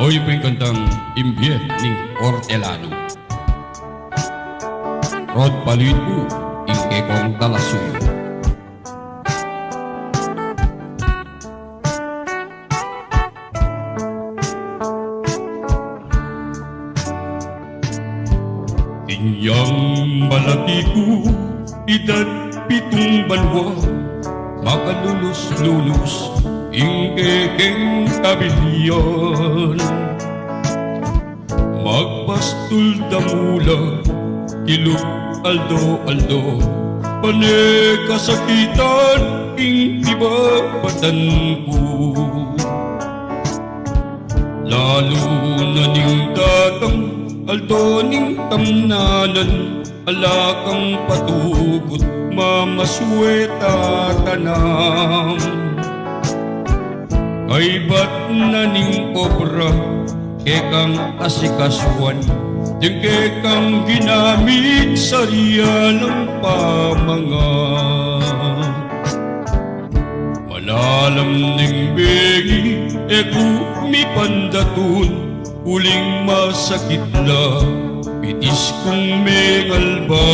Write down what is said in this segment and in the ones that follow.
Hoy pengkantang Imbye ning Hortelano. Rod paluin po, ingke kong talasong. Tinyang malaki ko, edad 7 balwa, makalulus-lulus, ingkekeng kabilyan. Magpastul damula, kilog aldo-aldo, pane kasakitan, ing ibabatan ko. Lalo na ning datang, aldo ning tamnanan, alakang patugot, mamasweta tanam. Kay ba't na ning obra, kekang asikaswan, yung kekang ginamit sa riyalang pamangat. Malalam ning begi, mi pandatun, uling masakit na, pitis kong mengalba.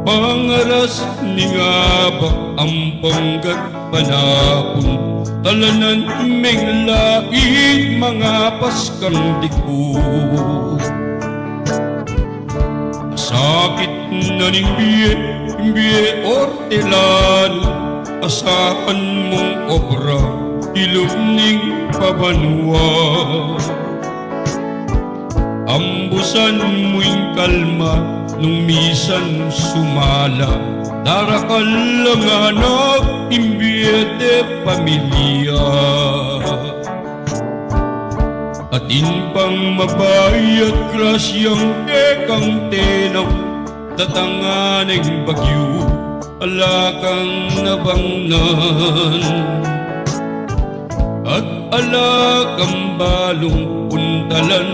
Pangaras ni nga ba ang panggat panahon, talanan meng laing mga paskang diko. Sakit na ning biye Hortelano, asahan mong obra, ilog ning pabanwa. Ambusan mo'y kalma, nung misan sumala, darakal lang anak, imbye de pamilya. Atin pang mabayat grasyang kekang tenaw, tatanganeng bagyo, alakang nabangnan. At alakang balong puntalan,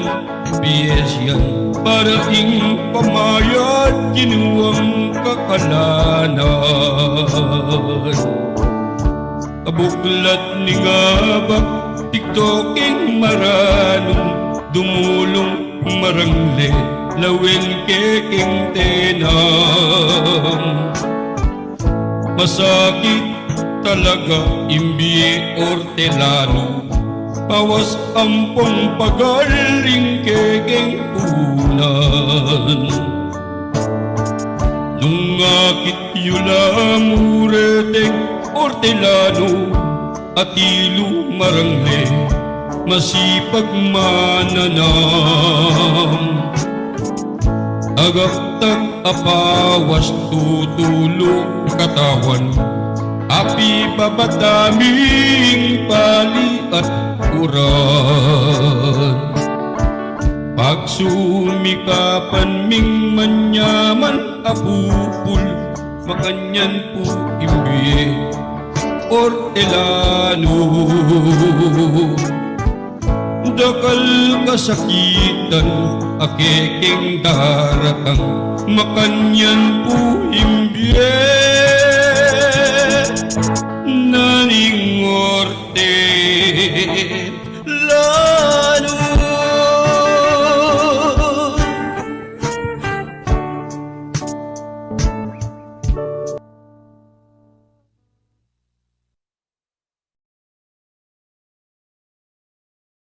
piyesyan, para ing pamayat, kinuwang kakalanan. Kabuklat ni nga ba, tiktoking maranong, dumulong marangle, lawin keking tenang. Masakit talaga, imbye Hortelano, pawas ampong pagaling kekeng punan. Nung akit yula mureteng Hortelano, atilo marangle, masipag mananam. Agaktak apawas tutulong katawan, api babadaming pali at uran. Pagsumikapan ming manyaman apupul, makanyan po imbye Hortelano. Dakal kasakitan, akekeng daratang, makanyan po imbye